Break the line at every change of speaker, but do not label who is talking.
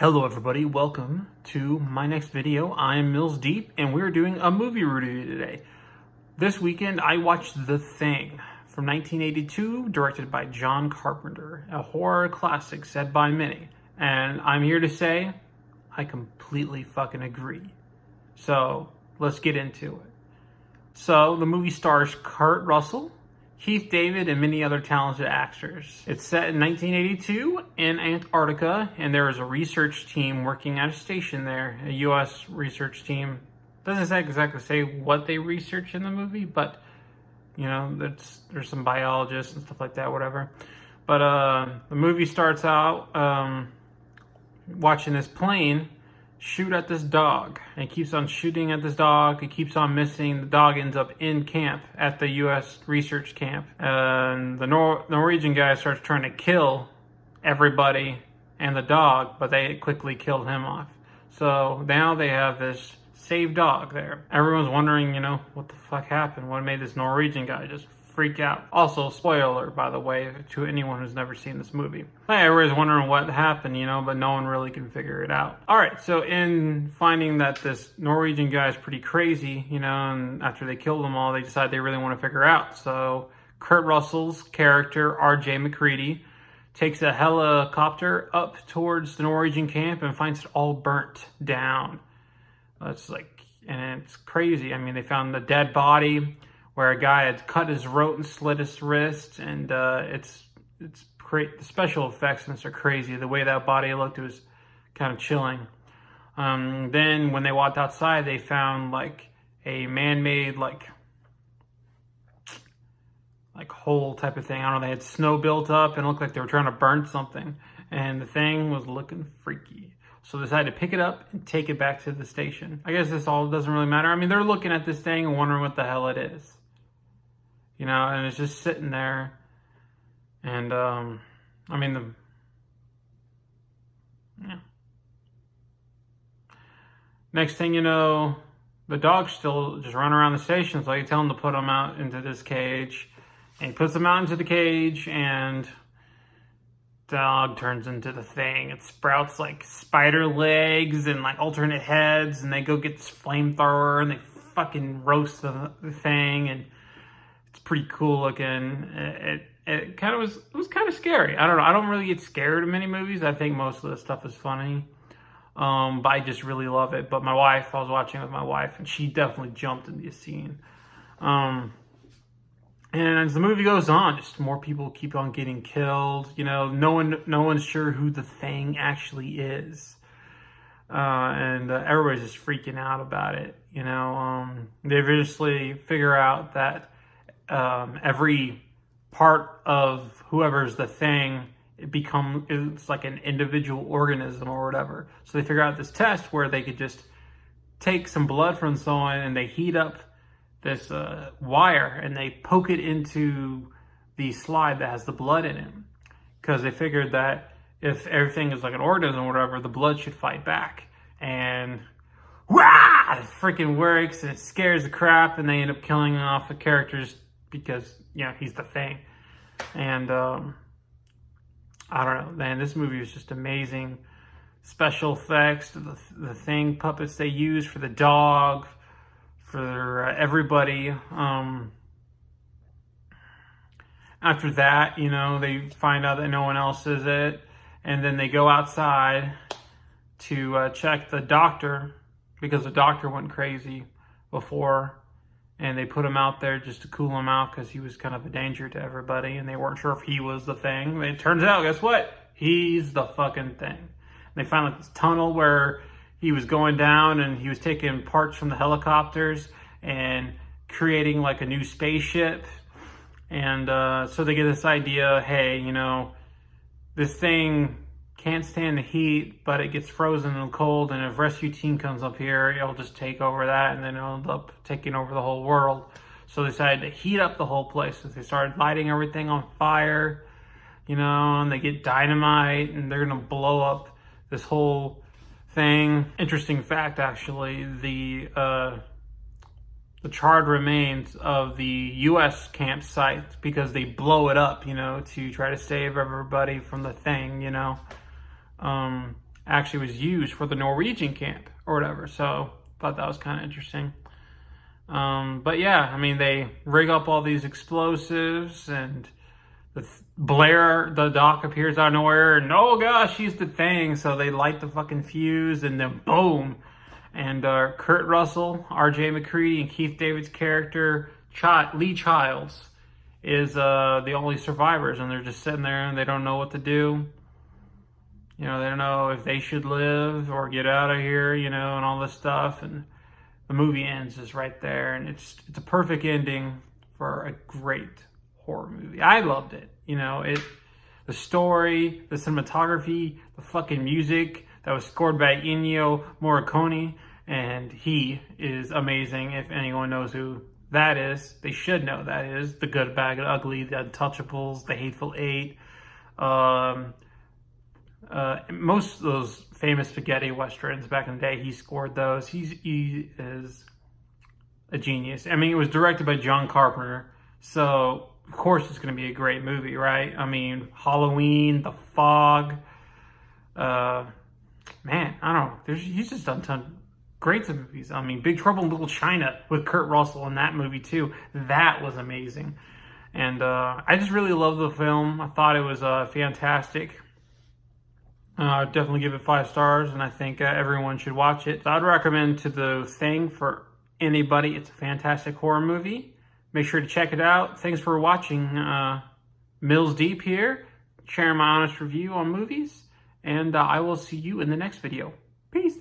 Hello everybody, welcome to my next video. I am Mills Deep and we're doing a movie review today. This weekend I watched The Thing from 1982, directed by John Carpenter, a horror classic said by many. And I'm here to say, I completely fucking agree. So let's get into it. So the movie stars Kurt Russell, Keith David, and many other talented actors. It's set in 1982 in Antarctica, and there is a research team working at a station there, a U.S. research team. Doesn't exactly say what they research in the movie, but, you know, there's some biologists and stuff like that, whatever. But the movie starts out watching this plane shoot at this dog. And it keeps on shooting at this dog. It keeps on missing. The dog ends up in camp at the U.S. research camp. And the Norwegian guy starts trying to kill everybody and the dog, but they quickly killed him off. So now they have this saved dog there. Everyone's wondering, you know, what the fuck happened? What made this Norwegian guy just freak out? Also, spoiler, by the way, to anyone who's never seen this movie. Everybody's wondering what happened, you know, but no one really can figure it out. Alright, so in finding that this Norwegian guy is pretty crazy, you know, and after they killed them all, they decide they really want to figure out. So Kurt Russell's character, R.J. MacReady, takes a helicopter up towards the Norwegian camp and finds it all burnt down. It's like, and it's crazy. I mean, they found the dead body where a guy had cut his throat and slit his wrist, and it's great. The special effects in this are crazy. The way that body looked, it was kind of chilling. Then when they walked outside, they found like a man-made like hole type of thing. I don't know. They had snow built up and it looked like they were trying to burn something, and the thing was looking freaky. So they decided to pick it up and take it back to the station. I guess this all doesn't really matter. I mean, they're looking at this thing and wondering what the hell it is. You know, and it's just sitting there. And, I mean, yeah. Next thing you know, the dog's still just running around the station. So you tell him to put him out into this cage. And he puts him out into the cage, and dog turns into the Thing. It sprouts like spider legs and like alternate heads, and they go get this flamethrower and they fucking roast the Thing, and it's pretty cool looking. It kind of was kind of scary. I don't know. I don't really get scared of many movies. I think most of the stuff is funny. But I just really love it. But I was watching with my wife, and she definitely jumped in the scene. And as the movie goes on, just more people keep on getting killed. You know, no one's sure who the Thing actually is. And everybody's just freaking out about it. You know, they eventually figure out that every part of whoever's the Thing, it's like an individual organism or whatever. So they figure out this test where they could just take some blood from someone and they heat up this wire and they poke it into the slide that has the blood in it, because they figured that if everything is like an organism or whatever, the blood should fight back. And it freaking works, and it scares the crap, and they end up killing off the characters because, you know, he's the Thing. And I don't know, man, this movie was just amazing. Special effects, the Thing puppets they used for the dog, for everybody. After that, you know, they find out that no one else is it, and then they go outside to check the doctor, because the doctor went crazy before, and they put him out there just to cool him out because he was kind of a danger to everybody, and they weren't sure if he was the Thing. It turns out, guess what? He's the fucking Thing. And they find like this tunnel where he was going down, and he was taking parts from the helicopters and creating like a new spaceship. And so they get this idea, hey, you know, this thing can't stand the heat, but it gets frozen and cold, and if rescue team comes up here, it'll just take over that, and then it'll end up taking over the whole world. So they decided to heat up the whole place. So they started lighting everything on fire, you know, and they get dynamite, and they're gonna blow up this whole thing. Interesting fact, actually, the charred remains of the U.S. campsite, because they blow it up, you know, to try to save everybody from the Thing, you know. actually was used for the Norwegian camp or whatever. So thought that was kind of interesting. But yeah, I mean, they rig up all these explosives, and Blair, the doc, appears out of nowhere, and oh gosh, she's the Thing. So they light the fucking fuse, and then boom. And Kurt Russell, R.J. McCready, and Keith David's character, Lee Childs, is the only survivors, and they're just sitting there and they don't know what to do. You know, they don't know if they should live or get out of here, you know, and all this stuff. And the movie ends just right there, and it's a perfect ending for a great horror movie. I loved it. You know, the story, the cinematography, the fucking music that was scored by Ennio Morricone, and he is amazing. If anyone knows who that is, they should know that is. The Good, Bad, and Ugly, The Untouchables, The Hateful Eight, most of those famous spaghetti westerns back in the day, he scored those. He is a genius. I mean, it was directed by John Carpenter, so of course it's going to be a great movie, right? I mean, Halloween, The Fog, man, I don't know. He's just done a ton great movies. I mean, Big Trouble in Little China with Kurt Russell in that movie too. That was amazing. And I just really love the film. I thought it was fantastic. I'd definitely give it 5 stars, and I think everyone should watch it. So I'd recommend To The Thing for anybody. It's a fantastic horror movie. Make sure to check it out. Thanks for watching. Mills Deep here, sharing my honest review on movies, and I will see you in the next video. Peace.